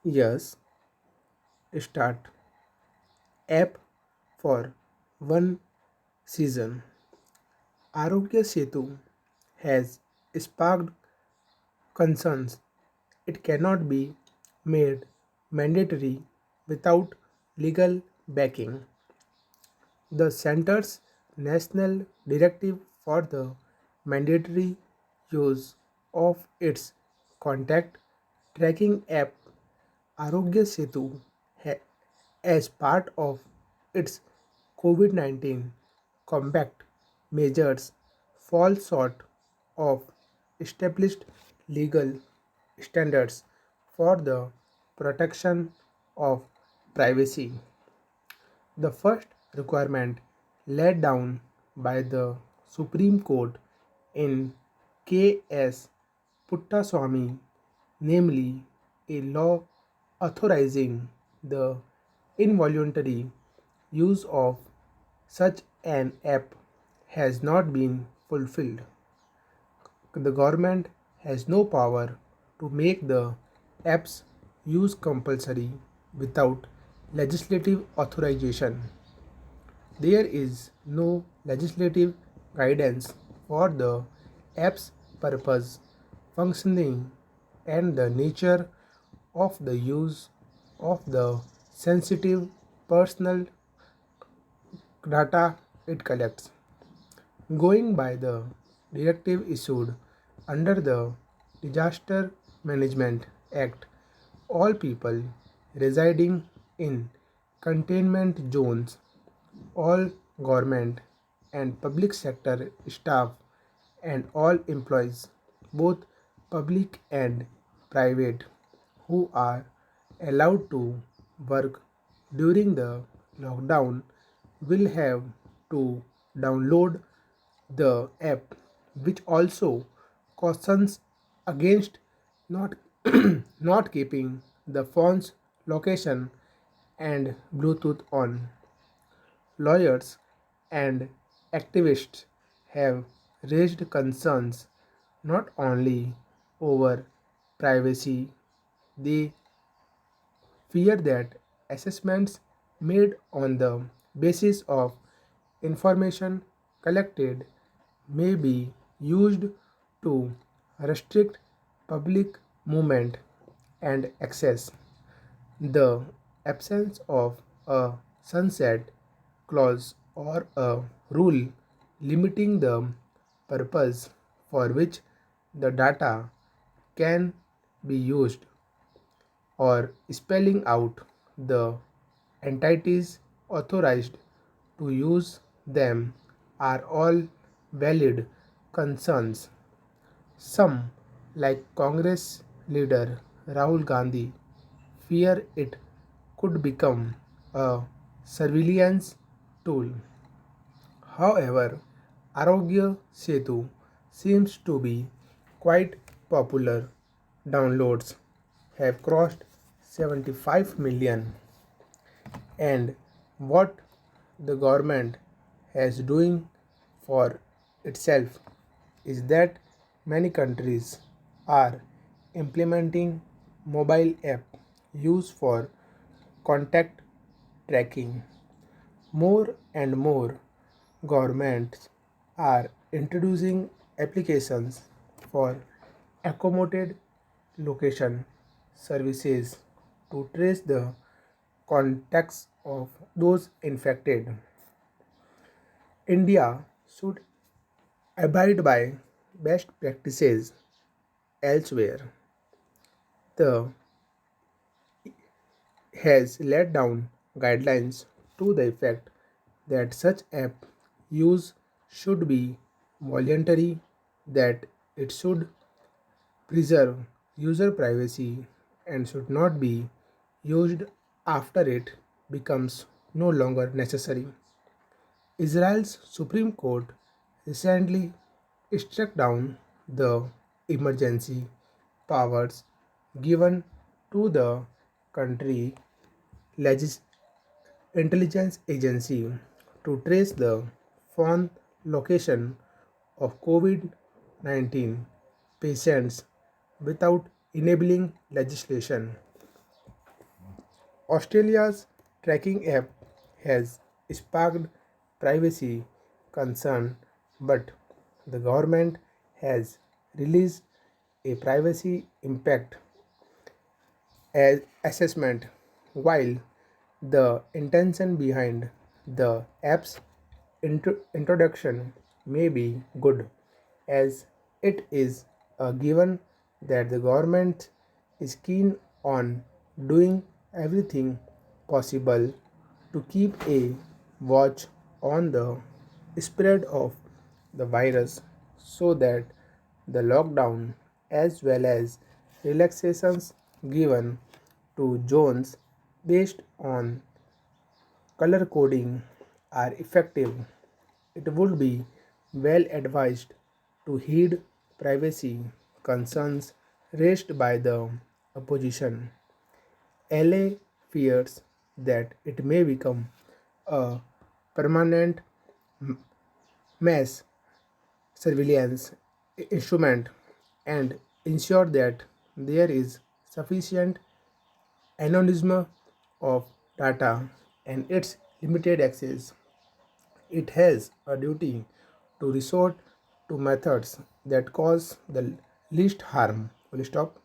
Yes, start app for one season. Arogya Setu has sparked concerns. It cannot be made mandatory without legal backing. The Center's national directive for the mandatory use of its contact tracking app Arogya Setu as part of its COVID-19 combat measures fall short of established legal standards for the protection of privacy. The first requirement laid down by the Supreme Court in K.S. Puttaswamy, namely a law authorizing the involuntary use of such an app, has not been fulfilled. The government has no power to make the app's use compulsory without legislative authorization. There is no legislative guidance for the app's purpose, functioning, and the nature of the use of the sensitive personal data it collects. Going by the directive issued under the Disaster Management Act, all people residing in containment zones, all government and public sector staff, and all employees, both public and private, who are allowed to work during the lockdown will have to download the app, which also cautions against not not keeping the phone's location and Bluetooth on. Lawyers and activists have raised concerns not only over privacy, they fear that assessments made on the basis of information collected may be used to restrict public movement and access. The absence of a sunset clause or a rule limiting the purpose for which the data can be used or spelling out the entities authorized to use them are all valid concerns. Some, like Congress leader Rahul Gandhi, fear it could become a surveillance tool. However, Arogya Setu seems to be quite popular. Downloads have crossed 75 million, and what the government has doing for itself is that many countries are implementing mobile app used for contact tracking. More and more governments are introducing applications for accommodated location services to trace the contacts of those infected. India should abide by best practices elsewhere. The has laid down guidelines to the effect that such app use should be voluntary, that it should preserve user privacy and should not be used after it becomes no longer necessary. Israel's Supreme Court recently struck down the emergency powers given to the country legis- intelligence agency to trace the phone location of COVID-19 patients without enabling legislation. Australia's tracking app has sparked privacy concern, but the government has released a privacy impact assessment. While the intention behind the app's introduction may be good, as it is a given that the government is keen on doing everything possible to keep a watch on the spread of the virus, so that the lockdown as well as relaxations given to zones based on color coding are effective. It would be well advised to heed privacy concerns raised by the opposition. LA fears that it may become a permanent mass surveillance instrument and ensure that there is sufficient anonymity of data and its limited access. It has a duty to resort to methods that cause the least harm. Will you stop?